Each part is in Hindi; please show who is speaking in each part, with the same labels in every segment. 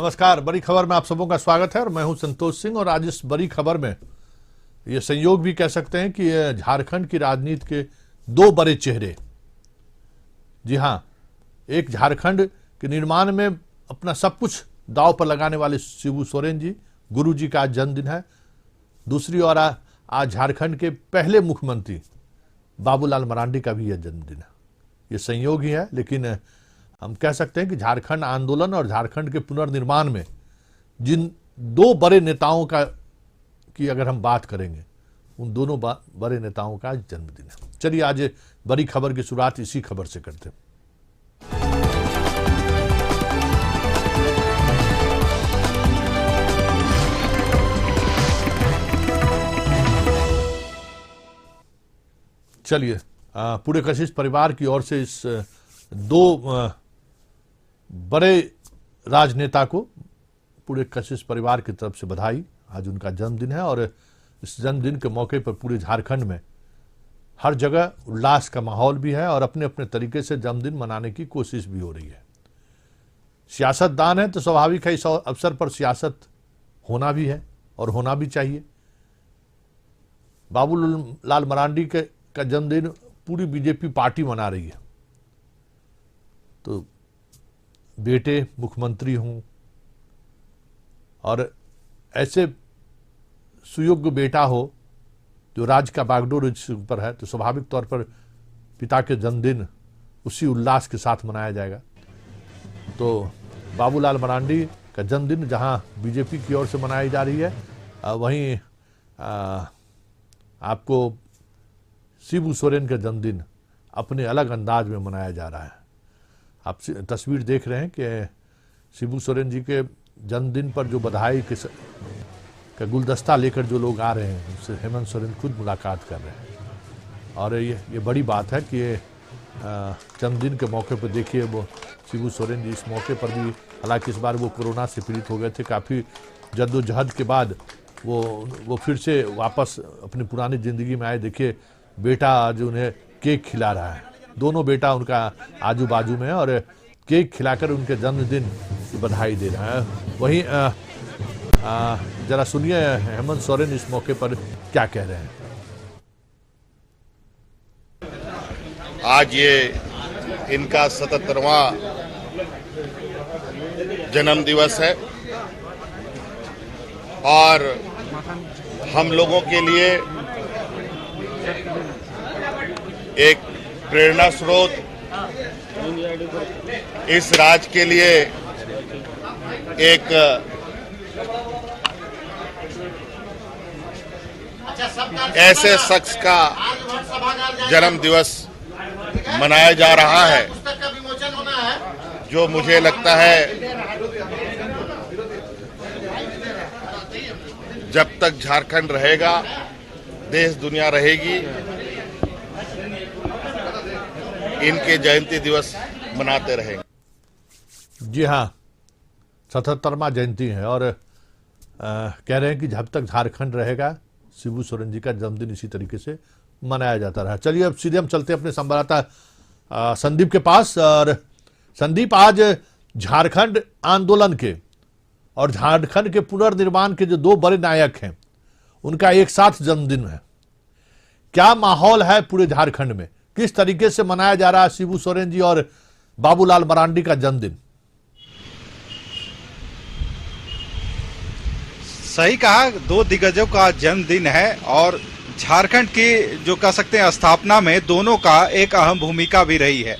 Speaker 1: नमस्कार। बड़ी खबर में आप सबों का स्वागत है और मैं हूं संतोष सिंह। और आज इस बड़ी खबर में ये संयोग भी कह सकते हैं कि झारखंड की राजनीति के दो बड़े चेहरे, जी हां, एक झारखंड के निर्माण में अपना सब कुछ दांव पर लगाने वाले शिबू सोरेन जी, गुरु जी का आज जन्मदिन है। दूसरी ओर आज झारखंड के पहले मुख्यमंत्री बाबूलाल मरांडी का भी यह जन्मदिन है। ये संयोग ही है, लेकिन हम कह सकते हैं कि झारखंड आंदोलन और झारखंड के पुनर्निर्माण में जिन दो बड़े नेताओं की अगर हम बात करेंगे, उन दोनों बड़े नेताओं का आज जन्मदिन है। चलिए आज बड़ी खबर की शुरुआत इसी खबर से करते हैं। चलिए पूरे कशिश परिवार की ओर से इस दो बड़े राजनेता को, पूरे कशिश परिवार की तरफ से बधाई। आज उनका जन्मदिन है और इस जन्मदिन के मौके पर पूरे झारखंड में हर जगह उल्लास का माहौल भी है और अपने अपने तरीके से जन्मदिन मनाने की कोशिश भी हो रही है। सियासतदान है तो स्वाभाविक है इस अवसर पर सियासत होना भी है और होना भी चाहिए। बाबूलाल मरांडी का जन्मदिन पूरी बीजेपी पार्टी मना रही है, तो बेटे मुख्यमंत्री हों और ऐसे सुयोग्य बेटा हो जो राज्य का बागडोर पर है, तो स्वाभाविक तौर पर पिता के जन्मदिन उसी उल्लास के साथ मनाया जाएगा। तो बाबूलाल मरांडी का जन्मदिन जहां बीजेपी की ओर से मनाई जा रही है, वहीं आपको शिबू सोरेन का जन्मदिन अपने अलग अंदाज में मनाया जा रहा है। आप तस्वीर देख रहे हैं कि शिबू सोरेन जी के जन्मदिन पर जो बधाई का गुलदस्ता लेकर जो लोग आ रहे हैं, उनसे हेमंत सोरेन खुद मुलाकात कर रहे हैं। और ये बड़ी बात है कि जन्मदिन के मौके पर देखिए, वो शिबू सोरेन जी इस मौके पर भी, हालांकि इस बार वो कोरोना से पीड़ित हो गए थे, काफ़ी जद्दोजहद के बाद वो फिर से वापस अपनी पुरानी ज़िंदगी में आए। देखिए बेटा आज उन्हें केक खिला रहा है, दोनों बेटा उनका आजू बाजू में है और केक खिलाकर उनके जन्मदिन की बधाई दे रहा है। वहीं जरा सुनिए हेमंत सोरेन इस मौके पर क्या कह रहे हैं।
Speaker 2: आज ये इनका 77वां जन्म दिवस है और हम लोगों के लिए एक प्रेरणा स्रोत, इस राज्य के लिए एक ऐसे शख्स का जन्म दिवस मनाया जा रहा है जो मुझे लगता है जब तक झारखंड रहेगा, देश दुनिया रहेगी, इनके जयंती दिवस मनाते रहेंगे।
Speaker 1: जी हाँ, 77वां जयंती है और कह रहे हैं कि जब तक झारखंड रहेगा, शिबू सोरेन जी का जन्मदिन इसी तरीके से मनाया जाता रहा। चलिए अब सीधे हम चलते हैं अपने संवाददाता संदीप के पास। और संदीप, आज झारखंड आंदोलन के और झारखंड के पुनर्निर्माण के जो दो बड़े नायक हैं, उनका एक साथ जन्मदिन है। क्या माहौल है पूरे झारखंड में, किस तरीके से मनाया जा रहा है शिबू सोरेन जी और बाबूलाल मरांडी का जन्मदिन?
Speaker 3: सही कहा, दो दिग्गजों का जन्मदिन है और झारखंड की जो कह सकते हैं स्थापना में दोनों का एक अहम भूमिका भी रही है।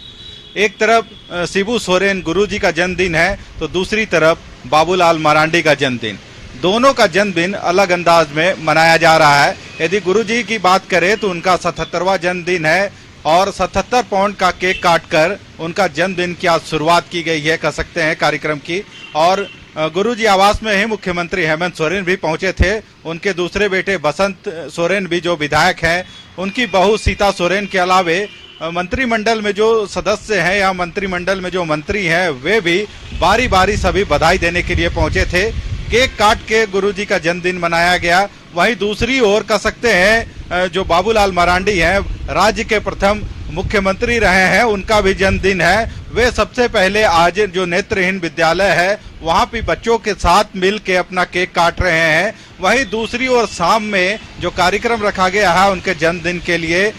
Speaker 3: एक तरफ शिबू सोरेन गुरु जी का जन्मदिन है, तो दूसरी तरफ बाबूलाल मरांडी का जन्मदिन। दोनों का जन्मदिन अलग अंदाज में मनाया जा रहा है। यदि गुरु जी की बात करें तो उनका 77वां जन्मदिन है और 77 पाउंड का केक काटकर उनका जन्मदिन की आज शुरुआत की गई है, कह सकते हैं, कार्यक्रम की। और गुरुजी आवास में ही मुख्यमंत्री हेमंत सोरेन भी पहुंचे थे। उनके दूसरे बेटे बसंत सोरेन भी जो विधायक हैं, उनकी बहू सीता सोरेन के अलावे मंत्रिमंडल में जो सदस्य हैं या मंत्रिमंडल में जो मंत्री हैं, वे भी बारी बारी सभी बधाई देने के लिए पहुंचे थे। केक काट के गुरुजी का जन्मदिन मनाया गया। वहीं दूसरी ओर कह सकते हैं जो बाबूलाल मरांडी हैं, राज्य के प्रथम मुख्यमंत्री रहे हैं उनका भी जन्मदिन है। वे सबसे पहले आज जो नेत्रहीन विद्यालय है वहां भी बच्चों के साथ मिल के अपना केक काट रहे हैं। वहीं दूसरी ओर शाम में जो कार्यक्रम रखा गया है उनके जन्मदिन के लिए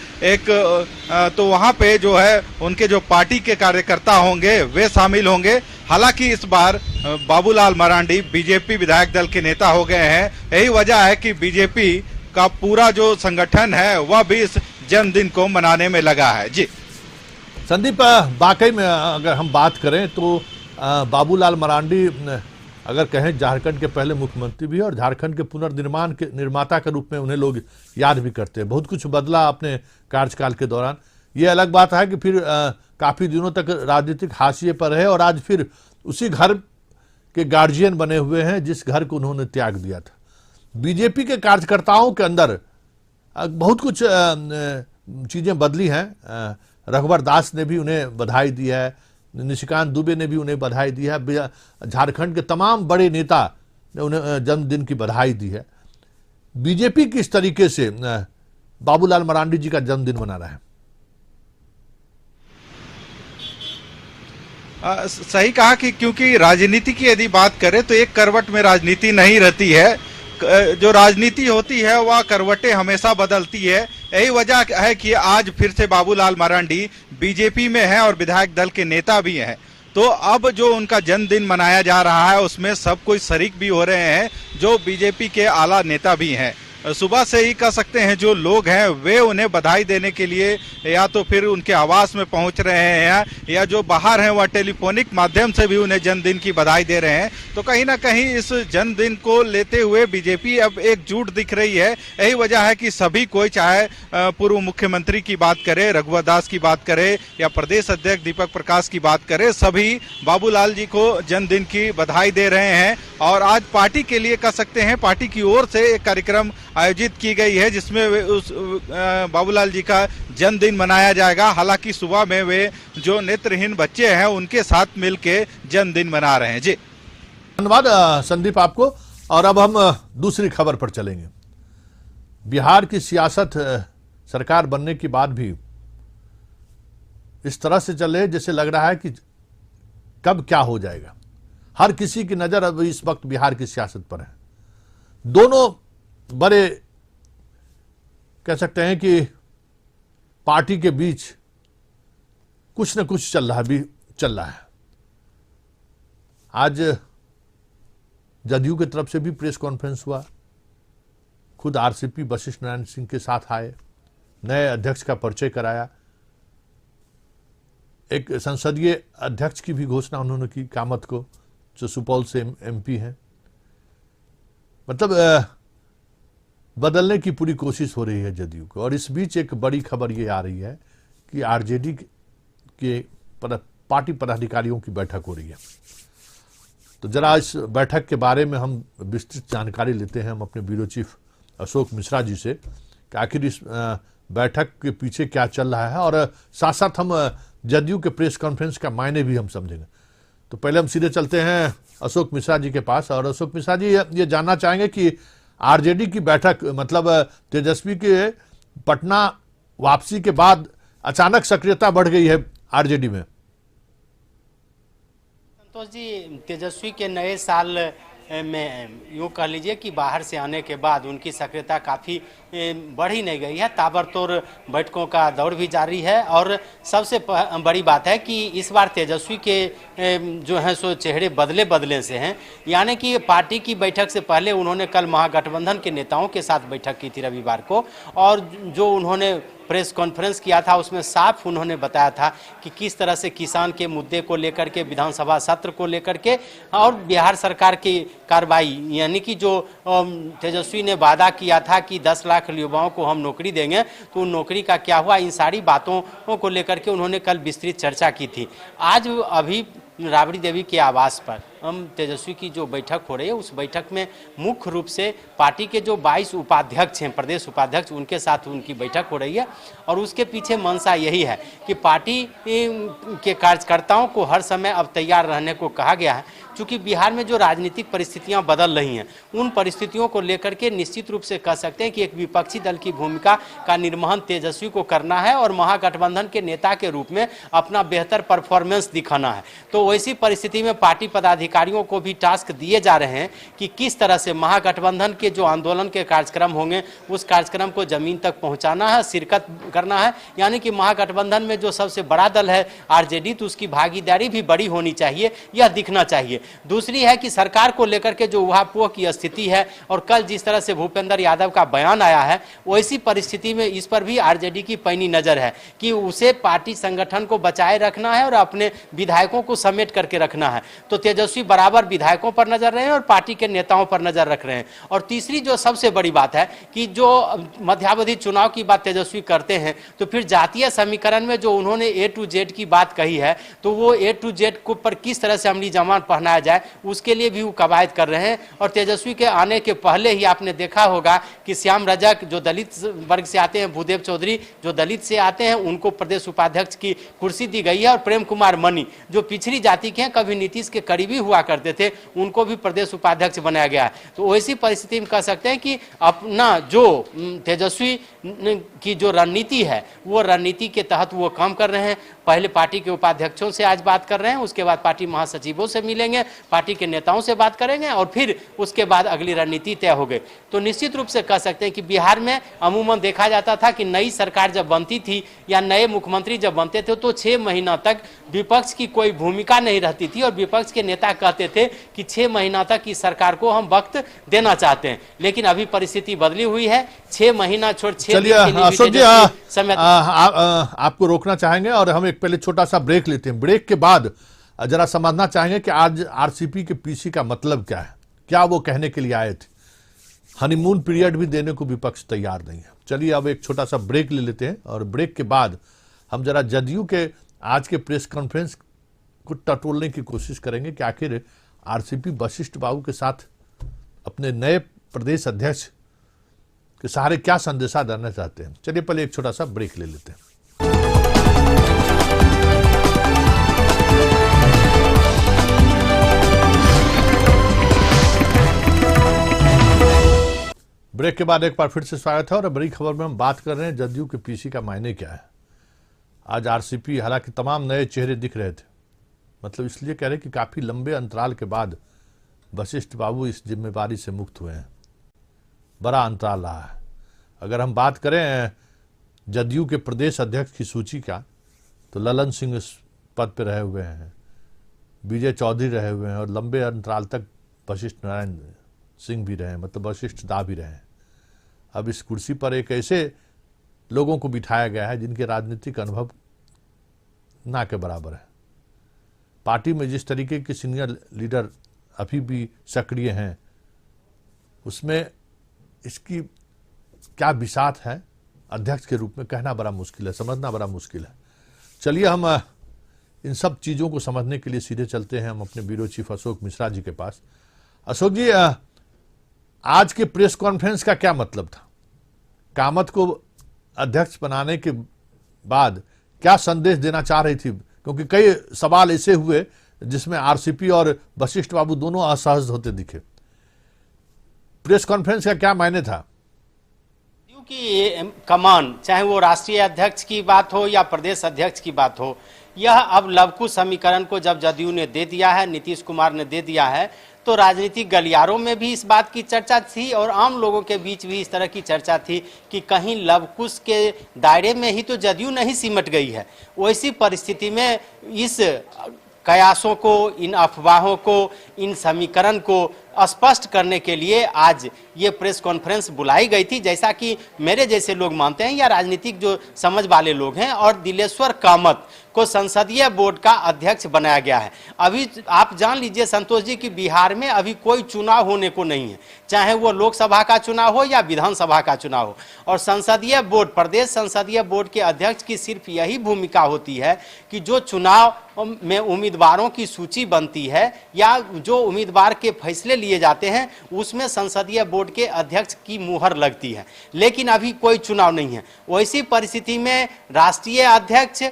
Speaker 3: तो वहां पे जो है उनके जो पार्टी के कार्यकर्ता होंगे वे शामिल होंगे। हालांकि इस बार बाबूलाल मरांडी बीजेपी विधायक दल के नेता हो गए हैं। यही वजह है कि बीजेपी का पूरा जो संगठन है वह भी इस जन्मदिन को मनाने में लगा है। जी
Speaker 1: संदीप, वाकई में अगर हम बात करें तो बाबूलाल मरांडी अगर कहें झारखंड के पहले मुख्यमंत्री भी है और झारखंड के पुनर्निर्माण के निर्माता के रूप में उन्हें लोग याद भी करते हैं। बहुत कुछ बदला अपने कार्यकाल के दौरान। ये अलग बात है कि फिर काफी दिनों तक राजनीतिक हाशिए पर रहे और आज फिर उसी घर के गार्जियन बने हुए हैं जिस घर को उन्होंने त्याग दिया था। बीजेपी के कार्यकर्ताओं के अंदर बहुत कुछ चीजें बदली हैं। रघुवर दास ने भी उन्हें बधाई दी है, निशिकांत दुबे ने भी उन्हें बधाई दी है, झारखंड के तमाम बड़े नेता ने उन्हें जन्मदिन की बधाई दी है। बीजेपी किस तरीके से बाबूलाल मरांडी जी का जन्मदिन मना रहा है?
Speaker 3: सही कहा कि क्योंकि राजनीति की यदि बात करें तो एक करवट में राजनीति नहीं रहती है। जो राजनीति होती है वह करवटें हमेशा बदलती है। यही वजह है कि आज फिर से बाबूलाल मरांडी बीजेपी में है और विधायक दल के नेता भी हैं। तो अब जो उनका जन्मदिन मनाया जा रहा है उसमें सब कोई शरीक भी हो रहे हैं जो बीजेपी के आला नेता भी हैं। सुबह से ही कह सकते हैं जो लोग हैं वे उन्हें बधाई देने के लिए या तो फिर उनके आवास में पहुंच रहे हैं या जो बाहर हैं वह टेलीफोनिक माध्यम से भी उन्हें जन्मदिन की बधाई दे रहे हैं। तो कहीं ना कहीं इस जन्मदिन को लेते हुए बीजेपी अब एकजुट दिख रही है। यही वजह है कि सभी कोई, चाहे पूर्व मुख्यमंत्री की बात करे, रघुवर दास की बात करे या प्रदेश अध्यक्ष दीपक प्रकाश की बात करे, सभी बाबूलाल जी को जन्मदिन की बधाई दे रहे हैं। और आज पार्टी के लिए कह सकते हैं पार्टी की ओर से एक कार्यक्रम आयोजित की गई है जिसमें उस बाबूलाल जी का जन्मदिन मनाया जाएगा। हालांकि सुबह में वे जो नेत्रहीन बच्चे हैं उनके साथ मिलके जन्मदिन मना रहे हैं। जी
Speaker 1: धन्यवाद संदीप आपको। और अब हम दूसरी खबर पर चलेंगे। बिहार की सियासत सरकार बनने के बाद भी इस तरह से चले जैसे लग रहा है कि कब क्या हो जाएगा। हर किसी की नजर अब इस वक्त बिहार की सियासत पर है। दोनों बड़े कह सकते हैं कि पार्टी के बीच कुछ न कुछ चल रहा है। आज जदयू की तरफ से भी प्रेस कॉन्फ्रेंस हुआ। खुद आरसीपी वशिष्ठ नारायण सिंह के साथ आए, नए अध्यक्ष का परिचय कराया। एक संसदीय अध्यक्ष की भी घोषणा उन्होंने की, कामत को, जो सुपौल से एमपी हैं। मतलब बदलने की पूरी कोशिश हो रही है जदयू को। और इस बीच एक बड़ी खबर ये आ रही है कि आरजेडी के पार्टी पदाधिकारियों की बैठक हो रही है। तो जरा इस बैठक के बारे में हम विस्तृत जानकारी लेते हैं हम अपने ब्यूरो चीफ अशोक मिश्रा जी से कि आखिर इस बैठक के पीछे क्या चल रहा है और साथ साथ हम जदयू के प्रेस कॉन्फ्रेंस का मायने भी हम समझेंगे। तो पहले हम सीधे चलते हैं अशोक मिश्रा जी के पास। और अशोक मिश्रा जी, ये जानना चाहेंगे कि आरजेडी की बैठक, मतलब तेजस्वी के पटना वापसी के बाद अचानक सक्रियता बढ़ गई है आरजेडी में।
Speaker 4: संतोष जी, तेजस्वी के नए साल में यूँ कह लीजिए कि बाहर से आने के बाद उनकी सक्रियता काफ़ी बढ़ ही नहीं गई है। ताबड़तोड़ बैठकों का दौर भी जारी है। और सबसे बड़ी बात है कि इस बार तेजस्वी के जो हैं सो चेहरे बदले से हैं। यानी कि पार्टी की बैठक से पहले उन्होंने कल महागठबंधन के नेताओं के साथ बैठक की थी रविवार को, और जो उन्होंने प्रेस कॉन्फ्रेंस किया था उसमें साफ उन्होंने बताया था कि किस तरह से किसान के मुद्दे को लेकर के, विधानसभा सत्र को लेकर के और बिहार सरकार की कार्रवाई, यानी कि जो तेजस्वी ने वादा किया था कि 10 लाख युवाओं को हम नौकरी देंगे, तो उन नौकरी का क्या हुआ, इन सारी बातों को लेकर के उन्होंने कल विस्तृत चर्चा की थी। आज अभी राबड़ी देवी के आवास पर तेजस्वी की जो बैठक हो रही है उस बैठक में मुख्य रूप से पार्टी के जो 22 उपाध्यक्ष हैं, प्रदेश उपाध्यक्ष, उनके साथ उनकी बैठक हो रही है। और उसके पीछे मंशा यही है कि पार्टी के कार्यकर्ताओं को हर समय अब तैयार रहने को कहा गया है। चूंकि बिहार में जो राजनीतिक परिस्थितियां बदल रही हैं, उन परिस्थितियों को लेकर के निश्चित रूप से कह सकते हैं कि एक विपक्षी दल की भूमिका का निर्वहन तेजस्वी को करना है और महागठबंधन के नेता के रूप में अपना बेहतर परफॉर्मेंस दिखाना है। तो वैसी परिस्थिति में पार्टी पदाधिकारियों को भी टास्क दिए जा रहे हैं कि किस तरह से महागठबंधन के जो आंदोलन के कार्यक्रम होंगे उस कार्यक्रम को जमीन तक पहुंचाना है, शिरकत करना है। यानी कि महागठबंधन में जो सबसे बड़ा दल है आरजेडी, तो उसकी भागीदारी भी बड़ी होनी चाहिए, यह दिखना चाहिए। दूसरी है कि सरकार को लेकर के जो उहापोह की स्थिति है और कल जिस तरह से भूपेंद्र यादव का बयान आया है, वैसी परिस्थिति में इस पर भी आरजेडी की पैनी नजर है कि उसे पार्टी संगठन को बचाए रखना है और अपने विधायकों को समेट करके रखना है। तो तेजस्वी बराबर विधायकों पर नजर रहे हैं और पार्टी के नेताओं पर नजर रख रहे हैं। और तीसरी जो सबसे बड़ी बात है कि जो मध्यावधि चुनाव की बात तेजस्वी करते हैं, तो फिर जातीय समीकरण में जो उन्होंने A to Z की बात कही है, तो वो A to Z को पर किस तरह से अमली जमान पहनाया जाए उसके लिए भी वो कवायद कर रहे हैं। और तेजस्वी के आने के पहले ही आपने देखा होगा कि श्याम रजक जो दलित वर्ग से आते हैं, भूदेव चौधरी जो दलित से आते हैं, उनको प्रदेश उपाध्यक्ष की कुर्सी दी गई है। और प्रेम कुमार मनी जो पिछड़ी जाति के हैं, कभी नीतीश के करीबी हुआ करते थे, उनको भी प्रदेश उपाध्यक्ष बनाया गया है। तो वैसी परिस्थिति में कह सकते हैं कि अपना जो तेजस्वी की जो रणनीति है वो रणनीति के तहत वो काम कर रहे हैं। पहले पार्टी के उपाध्यक्षों से आज बात कर रहे हैं, उसके बाद पार्टी महासचिवों से मिलेंगे, पार्टी के नेताओं से बात करेंगे और फिर उसके बाद अगली रणनीति तय हो गई। तो निश्चित रूप से कह सकते हैं कि बिहार में अमूमन देखा जाता था कि नई सरकार जब बनती थी या नए मुख्यमंत्री जब बनते थे तो 6 महीना तक विपक्ष की कोई भूमिका नहीं रहती थी और विपक्ष के नेता कहते थे कि 6 महीना तक इस सरकार को हम वक्त देना चाहते हैं। लेकिन अभी परिस्थिति बदली हुई है, 6 महीना छोड़ 6
Speaker 1: चलिए अशोक जी, आपको रोकना चाहेंगे और हम एक पहले छोटा सा ब्रेक लेते हैं। ब्रेक के बाद जरा समझना चाहेंगे कि आज आरसीपी के पीसी का मतलब क्या है, क्या वो कहने के लिए आए थे। हनीमून पीरियड भी देने को विपक्ष तैयार नहीं है। चलिए अब एक छोटा सा ब्रेक ले लेते हैं और ब्रेक के बाद हम जरा जदयू के आज के प्रेस कॉन्फ्रेंस को टटोलने की कोशिश करेंगे कि आखिर आरसीपी वशिष्ठ बाबू के साथ अपने नए प्रदेश अध्यक्ष के सहारे क्या संदेशा देना चाहते हैं। चलिए पहले एक छोटा सा ब्रेक ले लेते हैं। ब्रेक के बाद एक बार फिर से स्वागत है और बड़ी खबर में हम बात कर रहे हैं जदयू के पीसी का मायने क्या है। आज आरसीपी, हालांकि तमाम नए चेहरे दिख रहे थे, मतलब इसलिए कह रहे कि काफी लंबे अंतराल के बाद वशिष्ठ बाबू इस जिम्मेवारी से मुक्त हुए हैं। बड़ा अंतराल रहा है। अगर हम बात करें जदयू के प्रदेश अध्यक्ष की सूची का, तो ललन सिंह इस पद पर रहे हुए हैं, विजय चौधरी रहे हुए हैं और लंबे अंतराल तक वशिष्ठ नारायण सिंह भी रहे, मतलब वशिष्ठ दा भी रहे। अब इस कुर्सी पर एक ऐसे लोगों को बिठाया गया है जिनके राजनीतिक अनुभव ना के बराबर है। पार्टी में जिस तरीके के सीनियर लीडर अभी भी सक्रिय हैं, उसमें इसकी क्या बिसात है अध्यक्ष के रूप में कहना बड़ा मुश्किल है, समझना बड़ा मुश्किल है। चलिए हम इन सब चीज़ों को समझने के लिए सीधे चलते हैं हम अपने ब्यूरो चीफ अशोक मिश्रा जी के पास। अशोक जी, आज के प्रेस कॉन्फ्रेंस का क्या मतलब था? कामत को अध्यक्ष बनाने के बाद क्या संदेश देना चाह रही थी? क्योंकि कई सवाल ऐसे हुए जिसमें आरसीपी और वशिष्ठ बाबू दोनों असहज होते दिखे। प्रेस कॉन्फ्रेंस का क्या मायने था?
Speaker 4: कि कमान, चाहे वो राष्ट्रीय अध्यक्ष की बात हो या प्रदेश अध्यक्ष की बात हो, यह अब लवकुश समीकरण को जब जदयू ने दे दिया है, नीतीश कुमार ने दे दिया है, तो राजनीतिक गलियारों में भी इस बात की चर्चा थी और आम लोगों के बीच भी इस तरह की चर्चा थी कि कहीं लवकुश के दायरे में ही तो जदयू नहीं सिमट गई है। वैसी परिस्थिति में इस कयासों को, इन अफवाहों को, इन समीकरण को स्पष्ट करने के लिए आज ये प्रेस कॉन्फ्रेंस बुलाई गई थी, जैसा कि मेरे जैसे लोग मानते हैं या राजनीतिक जो समझ वाले लोग हैं। और दिलेश्वर कामत को संसदीय बोर्ड का अध्यक्ष बनाया गया है। अभी आप जान लीजिए संतोष जी कि बिहार में अभी कोई चुनाव होने को नहीं है, चाहे वो लोकसभा का चुनाव हो या विधानसभा का चुनाव हो। और संसदीय बोर्ड, प्रदेश संसदीय बोर्ड के अध्यक्ष की सिर्फ यही भूमिका होती है कि जो चुनाव में उम्मीदवारों की सूची बनती है या जो उम्मीदवार के फैसले लिए जाते हैं उसमें संसदीय बोर्ड के अध्यक्ष की मुहर लगती है। लेकिन अभी कोई चुनाव नहीं है। वैसी परिस्थिति में राष्ट्रीय अध्यक्ष,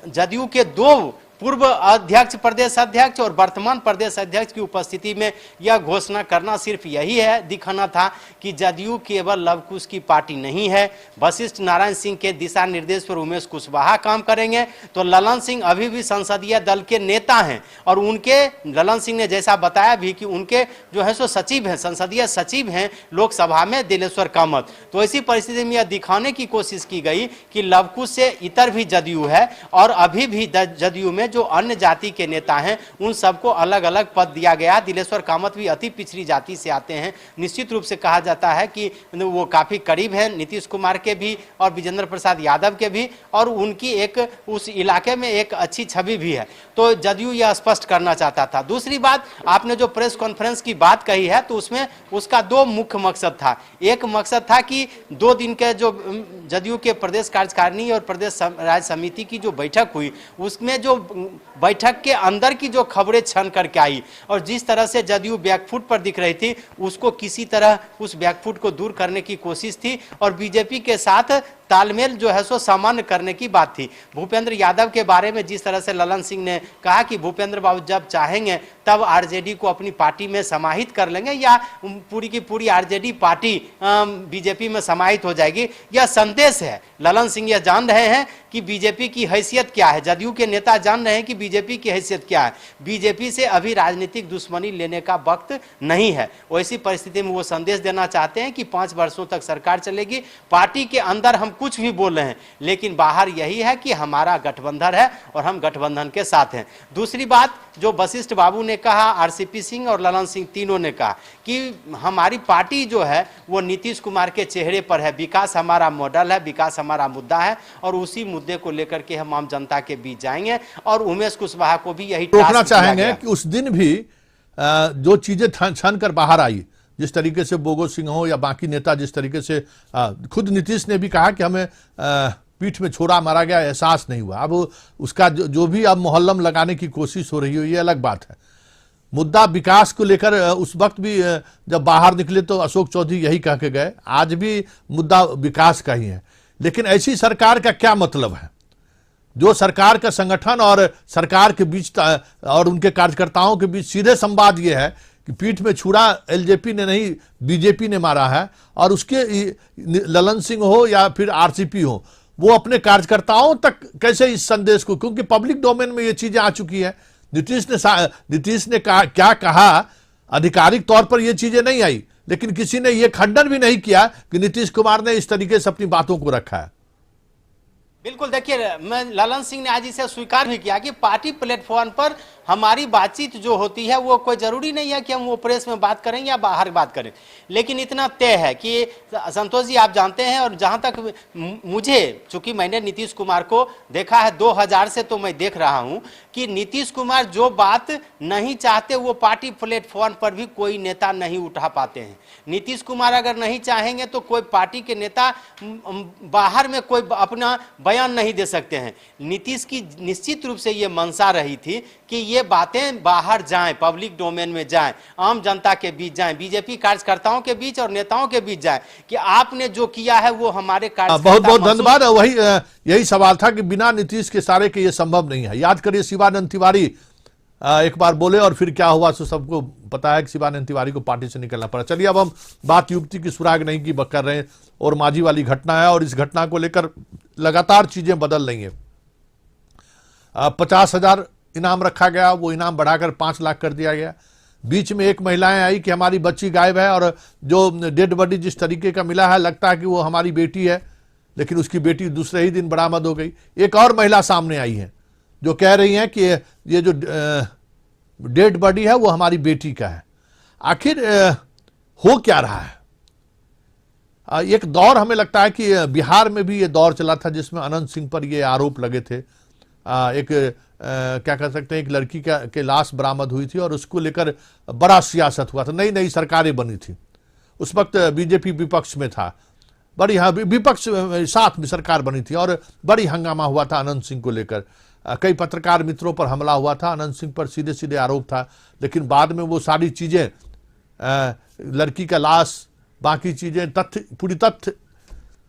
Speaker 4: जदयू के 2 पूर्व अध्यक्ष, प्रदेश अध्यक्ष और वर्तमान प्रदेश अध्यक्ष की उपस्थिति में यह घोषणा करना सिर्फ यही है, दिखाना था कि जदयू केवल लवकुश की पार्टी नहीं है। वशिष्ठ नारायण सिंह के दिशा निर्देश पर उमेश कुशवाहा काम करेंगे तो ललन सिंह अभी भी संसदीय दल के नेता हैं। और उनके, ललन सिंह ने जैसा बताया भी कि उनके जो है सो सचिव हैं, संसदीय सचिव हैं लोकसभा में दिलेश्वर कामत। तो ऐसी परिस्थिति में यह दिखाने की कोशिश की गई कि लवकुश से इतर भी जदयू है और अभी भी जदयू में जो अन्य जाति के नेता हैं उन सबको अलग अलग पद दिया गया। दिलेश्वर कामत भी अति पिछड़ी जाति से आते हैं। निश्चित रूप से कहा जाता है कि वो काफी करीब हैं नीतीश कुमार के भी और विजेंद्र प्रसाद यादव के भी, और उनकी एक उस इलाके में एक अच्छी छवि भी है। तो जदयू यह स्पष्ट करना चाहता था। दूसरी बात, आपने जो प्रेस कॉन्फ्रेंस की बात कही है तो उसमें उसका 2 मुख्य मकसद था। एक मकसद था कि 2 दिन के जो जदयू के प्रदेश कार्यकारिणी और प्रदेश राज्य समिति की जो बैठक हुई उसमें जो बैठक के अंदर की जो खबरें छन करके आई और जिस तरह से जदयू बैकफुट पर दिख रही थी उसको किसी तरह उस बैकफुट को दूर करने की कोशिश थी और बीजेपी के साथ तालमेल जो है सो सामान्य करने की बात थी। भूपेंद्र यादव के बारे में जिस तरह से ललन सिंह ने कहा कि भूपेंद्र बाबू जब चाहेंगे तब आरजेडी को अपनी पार्टी में समाहित कर लेंगे या पूरी की पूरी आरजेडी पार्टी बीजेपी में समाहित हो जाएगी, यह संदेश है। ललन सिंह यह जान रहे हैं कि बीजेपी की हैसियत क्या है, जदयू के नेता जान रहे हैं कि बीजेपी की हैसियत क्या है। बीजेपी से अभी राजनीतिक दुश्मनी लेने का वक्त नहीं है। वैसी परिस्थिति में वो संदेश देना चाहते हैं कि 5 वर्षों तक सरकार चलेगी, पार्टी के अंदर हम कुछ भी बोल रहे हैं लेकिन बाहर यही है कि हमारा गठबंधन है और हम गठबंधन के साथ हैं। दूसरी बात जो वशिष्ठ बाबू ने कहा, आरसीपी सिंह और ललन सिंह तीनों ने कहा कि हमारी पार्टी जो है वो नीतीश कुमार के चेहरे पर है, विकास हमारा मॉडल है, विकास हमारा मुद्दा है और उसी मुद्दे को लेकर के हम आम जनता के बीच जाएंगे। और उमेश कुशवाहा को भी यही
Speaker 1: रोकना चाहेंगे कि उस दिन भी जो चीजें छन कर बाहर आई, जिस तरीके से बोगो सिंह हो या बाकी नेता, जिस तरीके से खुद नीतीश ने भी कहा कि हमें पीठ में छोरा मारा गया, एहसास नहीं हुआ। अब उसका जो भी अब मोहल्लम लगाने की कोशिश हो रही हो ये अलग बात है। मुद्दा विकास को लेकर उस वक्त भी जब बाहर निकले तो अशोक चौधरी यही कह के गए, आज भी मुद्दा विकास का ही है। लेकिन ऐसी सरकार का क्या मतलब है जो सरकार का संगठन और सरकार के बीच और उनके कार्यकर्ताओं के बीच सीधे संवाद ये है कि पीठ में छुरा एलजेपी ने नहीं बीजेपी ने मारा है, और उसके ललन सिंह हो या फिर आरसीपी हो वो अपने कार्यकर्ताओं तक कैसे इस संदेश को, क्योंकि पब्लिक डोमेन में ये चीजें आ चुकी है। नीतीश ने क्या कहा, आधिकारिक तौर पर ये चीजें नहीं आई, लेकिन किसी ने ये खंडन भी नहीं किया कि नीतीश कुमार ने इस तरीके से अपनी बातों को रखा है।
Speaker 4: बिल्कुल, देखिए मैं ललन सिंह ने आज इसे स्वीकार भी किया कि पार्टी प्लेटफॉर्म पर हमारी बातचीत जो होती है वो कोई जरूरी नहीं है कि हम वो प्रेस में बात करें या बाहर बात करें, लेकिन इतना तय है कि संतोष जी आप जानते हैं और जहां तक मुझे, चूंकि मैंने नीतीश कुमार को देखा है 2000 से, तो मैं देख रहा हूं कि नीतीश कुमार जो बात नहीं चाहते वो पार्टी प्लेटफॉर्म पर भी कोई नेता नहीं उठा पाते हैं। नीतीश कुमार अगर नहीं चाहेंगे तो कोई पार्टी के नेता बाहर में कोई अपना बयान नहीं दे सकते हैं। नीतीश की निश्चित रूप से ये मंशा रही थी कि ये बातें बाहर जाएं, पब्लिक डोमेन में जाएं, आम जनता के बीच जाएं, बीजेपी कार्यकर्ताओं के बीच और नेताओं के बीच जाएं कि आपने जो किया है वो हमारे
Speaker 1: बहुत बहुत धन्यवाद। वही यही सवाल था कि बिना नीतीश के सारे के ये संभव नहीं है। याद करिए शिवानंद तिवारी एक बार बोले और फिर क्या हुआ, सो सबको पता है कि शिवानंद तिवारी को पार्टी से निकलना पड़ा। चलिए अब हम बात युक्ति की सुराग नहीं की कर रहे हैं, और माझी वाली घटना है और इस घटना को लेकर लगातार चीजें बदल रही हैं। 50,000 इनाम रखा गया, वो इनाम बढ़ाकर 5 लाख कर दिया गया। बीच में एक महिलाएं आई कि हमारी बच्ची गायब है और जो डेड बॉडी जिस तरीके का मिला है लगता है कि वो हमारी बेटी है, लेकिन उसकी बेटी दूसरे ही दिन बरामद हो गई। एक और महिला सामने आई है जो कह रही हैं कि ये जो डेड बॉडी है वो हमारी बेटी का है। आखिर हो क्या रहा है? एक दौर हमें लगता है कि बिहार में भी ये दौर चला था जिसमें अनंत सिंह पर ये आरोप लगे थे। क्या कह सकते हैं, एक लड़की के लाश बरामद हुई थी और उसको लेकर बड़ा सियासत हुआ था। नई नई सरकारें बनी थी, उस वक्त बीजेपी विपक्ष में था, बड़ी विपक्ष साथ में सरकार बनी थी और बड़ी हंगामा हुआ था अनंत सिंह को लेकर। कई पत्रकार मित्रों पर हमला हुआ था, अनंत सिंह पर सीधे सीधे आरोप था, लेकिन बाद में वो सारी चीजें, लड़की का लाश, बाकी चीजें, तथ्य, पूरी तथ्य,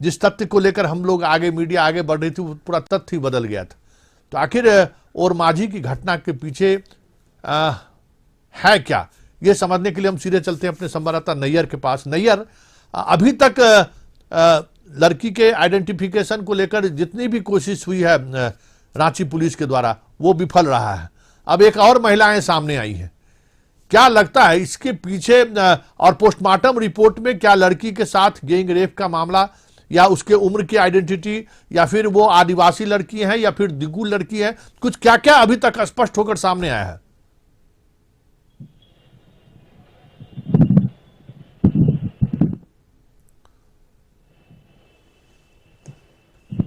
Speaker 1: जिस तथ्य को लेकर हम लोग आगे, मीडिया आगे बढ़ रही थी, वो पूरा तथ्य ही बदल गया था। तो आखिर और माझी की घटना के पीछे है क्या, ये समझने के लिए हम सीधे चलते हैं अपने संवाददाता नैयर के पास। नैयर, अभी तक लड़की के आइडेंटिफिकेशन को लेकर जितनी भी कोशिश हुई है रांची पुलिस के द्वारा, वो विफल रहा है। अब एक और महिलाएं सामने आई हैं, क्या लगता है इसके पीछे? और पोस्टमार्टम रिपोर्ट में क्या लड़की के साथ गैंग रेप का मामला, या उसके उम्र की आइडेंटिटी, या फिर वो आदिवासी लड़की है या फिर दिगू लड़की है, कुछ क्या क्या अभी तक स्पष्ट होकर सामने आया है?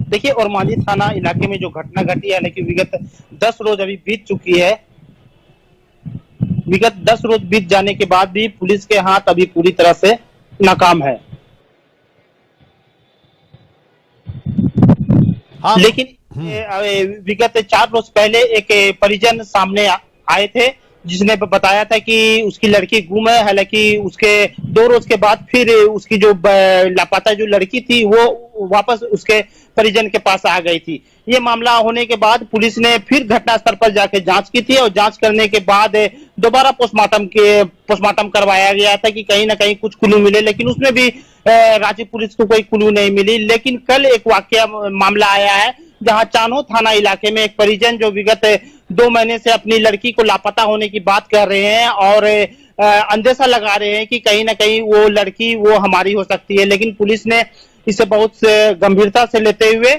Speaker 5: देखिए, और मांझी थाना इलाके में जो घटना घटी है, लेकिन विगत 10 रोज अभी बीत चुकी है। विगत 10 रोज बीत जाने के बाद भी पुलिस के हाथ अभी पूरी तरह से नाकाम है। हाँ, लेकिन विगत 4 रोज पहले एक परिजन सामने आए थे जिसने बताया था कि उसकी लड़की गुम है। हालांकि उसके 2 रोज के बाद फिर उसकी जो लापता जो लड़की थी वो वापस उसके परिजन के पास आ गई थी। ये मामला होने के बाद पुलिस ने फिर घटनास्थल पर जाकर जांच की थी और जांच करने के बाद दोबारा पोस्टमार्टम करवाया गया था कि कहीं ना कहीं कुछ क्लू मिले, लेकिन उसमें भी रांची पुलिस को कोई क्लू नहीं मिली। लेकिन कल एक वाकया मामला आया है जहां चानो थाना इलाके में एक परिजन जो विगत 2 महीने से अपनी लड़की को लापता होने की बात कर रहे हैं और अंदेशा लगा रहे हैं कि कहीं ना कहीं वो लड़की वो हमारी हो सकती है। लेकिन पुलिस ने इसे बहुत गंभीरता से लेते हुए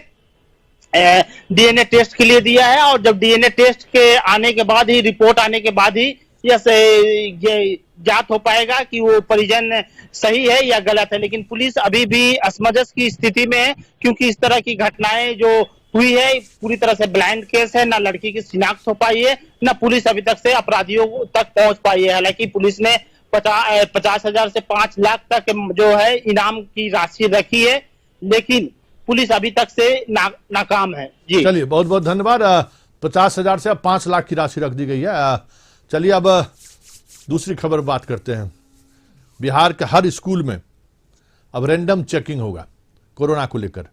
Speaker 5: डीएनए टेस्ट के लिए दिया है और जब डीएनए टेस्ट के आने के बाद ही, रिपोर्ट आने के बाद ही ये जांच हो पाएगा कि वो परिजन सही है या गलत है। लेकिन पुलिस अभी भी असमंजस की स्थिति में है, क्योंकि इस तरह की घटनाएं जो हुई है पूरी तरह से ब्लाइंड केस है, ना लड़की की शिनाख्त हो पाई है, ना पुलिस अभी तक से अपराधियों तक पहुंच पाई है। हालांकि पुलिस ने 50,000 से 5 लाख तक जो है इनाम की राशि रखी है, लेकिन पुलिस अभी तक से नाकाम है। जी
Speaker 1: चलिए, बहुत बहुत धन्यवाद। 50,000 से अब 5 लाख की राशि रख दी गई है। चलिए अब दूसरी खबर बात करते हैं। बिहार के हर स्कूल में अब रैंडम चेकिंग होगा कोरोना को लेकर।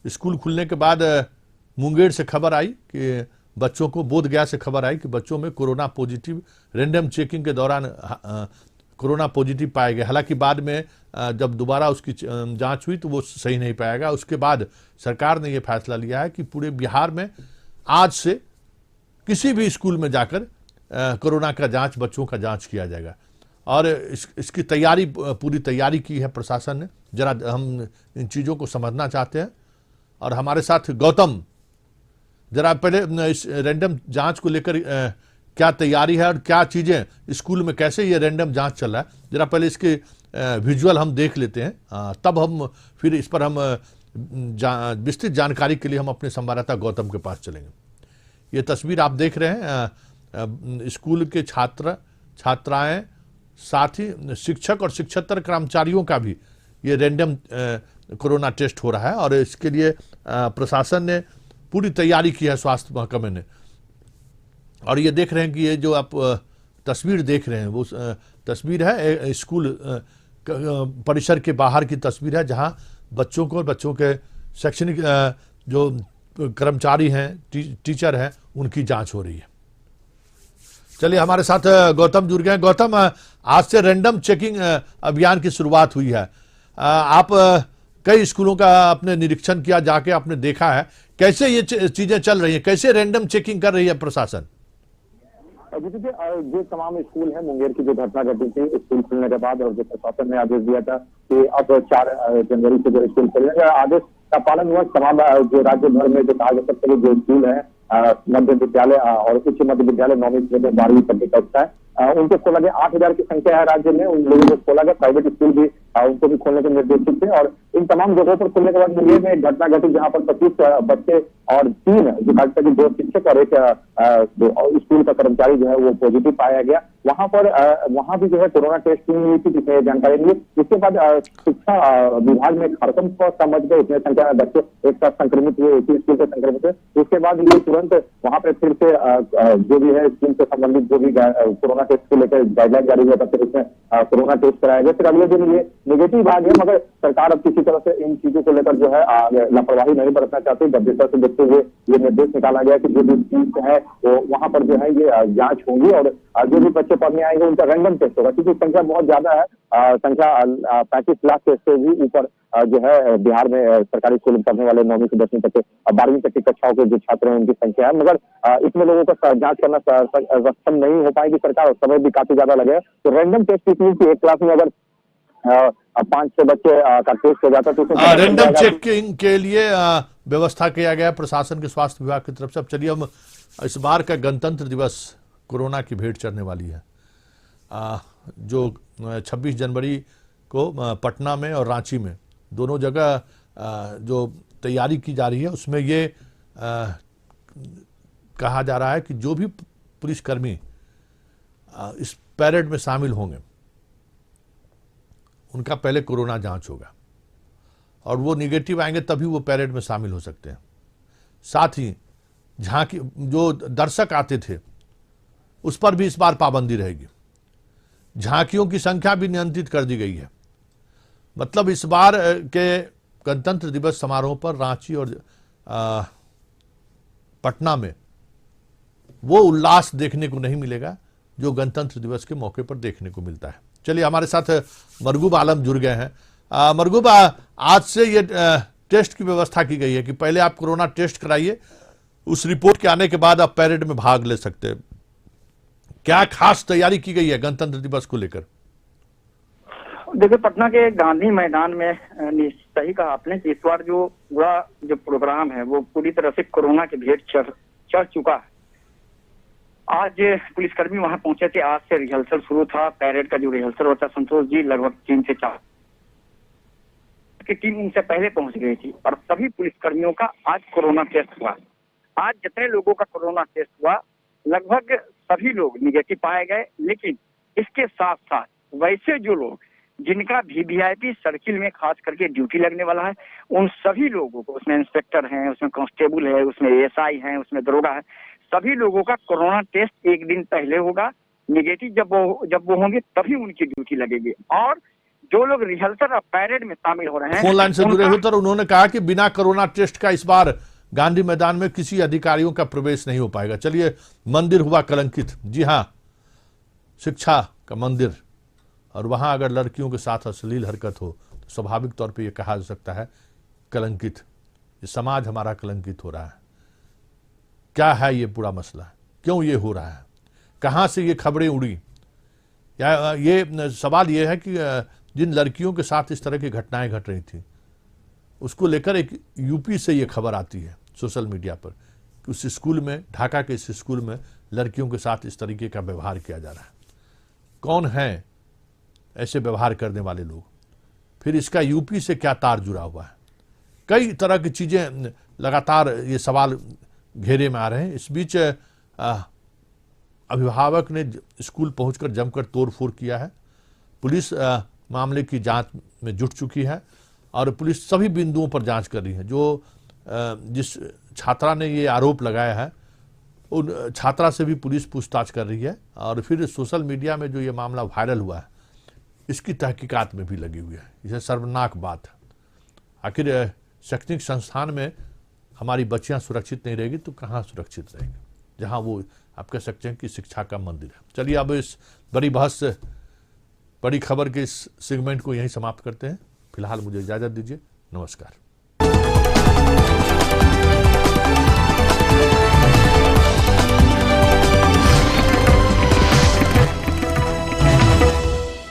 Speaker 1: स्कूल खुलने के बाद मुंगेर से खबर आई कि बच्चों को, बोधगया से खबर आई कि बच्चों में कोरोना पॉजिटिव, रैंडम चेकिंग के दौरान कोरोना पॉजिटिव पाए गए। हालांकि बाद में जब दोबारा उसकी जांच हुई तो वो सही नहीं पाएगा। उसके बाद सरकार ने ये फैसला लिया है कि पूरे बिहार में आज से किसी भी स्कूल में जाकर कोरोना का जांच, बच्चों का जांच किया जाएगा। और इसकी तैयारी, पूरी तैयारी की है प्रशासन ने। जरा हम इन चीज़ों को समझना चाहते हैं और हमारे साथ गौतम, जरा पहले इस रैंडम जांच को लेकर क्या तैयारी है और क्या चीज़ें स्कूल में, कैसे ये रैंडम जांच चल रहा है, जरा पहले इसके विजुअल हम देख लेते हैं, तब हम फिर इस पर हम विस्तृत जानकारी के लिए हम अपने संवाददाता गौतम के पास चलेंगे। ये तस्वीर आप देख रहे हैं, स्कूल के छात्र छात्राएं, साथ ही शिक्षक और शिक्षकेतर कर्मचारियों का भी ये रैंडम कोरोना टेस्ट हो रहा है और इसके लिए प्रशासन ने पूरी तैयारी की है, स्वास्थ्य महकमे ने। और ये देख रहे हैं कि ये जो आप तस्वीर देख रहे हैं वो तस्वीर है स्कूल परिसर के बाहर की तस्वीर है, जहां बच्चों को, बच्चों के शैक्षणिक जो कर्मचारी हैं, टीचर हैं, उनकी जांच हो रही है। चलिए, हमारे साथ गौतम जुड़ गए। गौतम, आज से रैंडम चेकिंग अभियान की शुरुआत हुई है। आप कई स्कूलों का आपने निरीक्षण किया, जाके आपने देखा है, कैसे ये चीजें चल रही हैं, कैसे रैंडम चेकिंग कर रही है प्रशासन?
Speaker 6: देखिए, जो तमाम स्कूल है, मुंगेर की जो घटना घटी थी स्कूल खुलने के बाद, और जो प्रशासन ने आदेश दिया था कि अब 4 जनवरी से जो स्कूल खुलेंगे, आदेश का पालन हुआ। तमाम जो राज्य भर में जो कहा जा सकता है जो स्कूल है, मध्य विद्यालय और उच्च मध्य विद्यालय 9वीं से 12वीं तक की कक्षा है, उनको खोला गया। 8,000 की संख्या है राज्य में, उन लोगों को खोला गया। प्राइवेट स्कूल भी उनको भी खोलने के निर्देशित थे। और इन तमाम जगहों पर खुलने के बाद मुंगेर में एक घटना घटी जहां पर 25 बच्चे और 3 जो खासकर के 2 शिक्षक और एक स्कूल का कर्मचारी जो है वो पॉजिटिव पाया गया। वहां भी जो है कोरोना टेस्टिंग हुई थी, जिसमें जानकारी मिली। इसके बाद शिक्षा विभाग में हड़कंप समझ गए, इतने संख्या में बच्चे एक साथ संक्रमित हुए, एक ही स्कूल से संक्रमित हुए। उसके बाद ये तुरंत वहां पर फिर से जो भी है स्कूल से संबंधित जो भी कोरोना टेस्ट को लेकर गाइडलाइन जारी हुआ था, फिर उसमें कोरोना टेस्ट कराया गया। फिर अगले दिन ये नेगेटिव आ गया, मगर सरकार अब किसी तरह से इन चीजों को लेकर जो है लापरवाही नहीं बरतना चाहती। गंभीरता से देखते हुए ये निर्देश निकाला गया कि जो भी चीज है वो वहां पर जो है ये जांच होगी और जो भी बच्चे पढ़ने आएंगे उनका रैंडम टेस्ट होगा, क्योंकि संख्या बहुत ज्यादा है। संख्या 35 लाख से भी ऊपर जो है बिहार में सरकारी स्कूल में पढ़ने वाले 9वीं से 10वीं तक के 12वीं तक की कक्षाओं के जो छात्र हैं उनकी संख्या है। मगर इसमें लोगों का जांच करना सक्षम नहीं हो पाएगी सरकार, और समय भी काफी ज्यादा लगेगा। तो रैंडम टेस्ट की एक क्लास में अगर 5-6 बच्चे का टेस्ट हो जाता तो
Speaker 1: रैंडम चेकिंग के लिए व्यवस्था किया गया प्रशासन के स्वास्थ्य विभाग की तरफ से। अब चलिए हम इस बार का गणतंत्र दिवस कोरोना की भेंट चढ़ने वाली है। जो 26 जनवरी को पटना में और रांची में दोनों जगह जो तैयारी की जा रही है उसमें ये कहा जा रहा है कि जो भी पुलिसकर्मी इस पैरेड में शामिल होंगे उनका पहले कोरोना जांच होगा और वो निगेटिव आएंगे तभी वो पैरेड में शामिल हो सकते हैं। साथ ही झांकी जो दर्शक आते थे उस पर भी इस बार पाबंदी रहेगी। झांकियों की संख्या भी नियंत्रित कर दी गई है। मतलब इस बार के गणतंत्र दिवस समारोह पर रांची और पटना में वो उल्लास देखने को नहीं मिलेगा जो गणतंत्र दिवस के मौके पर देखने को मिलता है। चलिए हमारे साथ मरगूब आलम जुड़ गए हैं। मरगूब, आज से ये टेस्ट की व्यवस्था की गई है कि पहले आप कोरोना टेस्ट कराइए, उस रिपोर्ट के आने के बाद आप पैरेड में भाग ले सकते हैं। क्या खास तैयारी की गई है गणतंत्र दिवस को लेकर?
Speaker 7: देखिए, पटना के गांधी मैदान में सही कहा आपने कि इस बार जो पूरा जो प्रोग्राम है वो पूरी तरह से कोरोना के भेंट चढ़ चुका है। आज पुलिसकर्मी वहां पहुंचे थे, आज से रिहर्सल शुरू था। पैरेड का जो रिहर्सल होता है, संतोष जी लगभग 3 से 4 की टीम उनसे पहले पहुंच गई थी और सभी पुलिसकर्मियों का आज कोरोना टेस्ट हुआ। आज जितने लोगों का कोरोना टेस्ट हुआ लगभग सभी लोग निगेटिव पाए गए। लेकिन इसके साथ साथ वैसे जो लोग जिनका वीवीआईपी सर्किल में खास करके ड्यूटी लगने वाला है, उन सभी लोगों को, उसमें इंस्पेक्टर हैं, उसमें कांस्टेबल है, उसमें एएसआई हैं, उसमें दरोगा है, सभी लोगों का कोरोना टेस्ट एक दिन पहले होगा। निगेटिव जब वो होंगे तभी उनकी ड्यूटी लगेगी। और जो लोग रिहर्सल और पैरेड में शामिल हो रहे हैं,
Speaker 1: फोन लाइन से जुड़े हुए, तो उन्होंने कहा कि बिना कोरोना टेस्ट का इस बार गांधी मैदान में किसी अधिकारियों का प्रवेश नहीं हो पाएगा। चलिए, मंदिर हुआ कलंकित। जी हाँ, शिक्षा का मंदिर, और वहां अगर लड़कियों के साथ अश्लील हरकत हो तो स्वाभाविक तौर पे ये कहा जा सकता है कलंकित। ये समाज हमारा कलंकित हो रहा है। क्या है ये पूरा मसला? क्यों ये हो रहा है? कहां से ये खबरें उड़ी? या ये सवाल ये है कि जिन लड़कियों के साथ इस तरह की घटनाएं घट रही थी उसको लेकर एक यूपी से ये खबर आती है सोशल मीडिया पर कि उस स्कूल में, ढाका के इस स्कूल में लड़कियों के साथ इस तरीके का व्यवहार किया जा रहा है। कौन है ऐसे व्यवहार करने वाले लोग? फिर इसका यूपी से क्या तार जुड़ा हुआ है? कई तरह की चीजें लगातार ये सवाल घेरे में आ रहे हैं। इस बीच अभिभावक ने स्कूल पहुंचकर जमकर तोड़फोड़ किया है। पुलिस मामले की जांच में जुट चुकी है और पुलिस सभी बिंदुओं पर जांच कर रही है। जो जिस छात्रा ने ये आरोप लगाया है उन छात्रा से भी पुलिस पूछताछ कर रही है और फिर सोशल मीडिया में जो ये मामला वायरल हुआ है इसकी तहकीकात में भी लगी हुई है। यह शर्मनाक बात है। आखिर शैक्षणिक संस्थान में हमारी बच्चियां सुरक्षित नहीं रहेगी तो कहाँ सुरक्षित रहेगी, जहां वो आप कह सकते हैं कि शिक्षा का मंदिर है। चलिए, अब इस बड़ी बहस, बड़ी खबर के इस सेगमेंट को यहीं समाप्त करते हैं। फिलहाल मुझे इजाजत दीजिए। नमस्कार।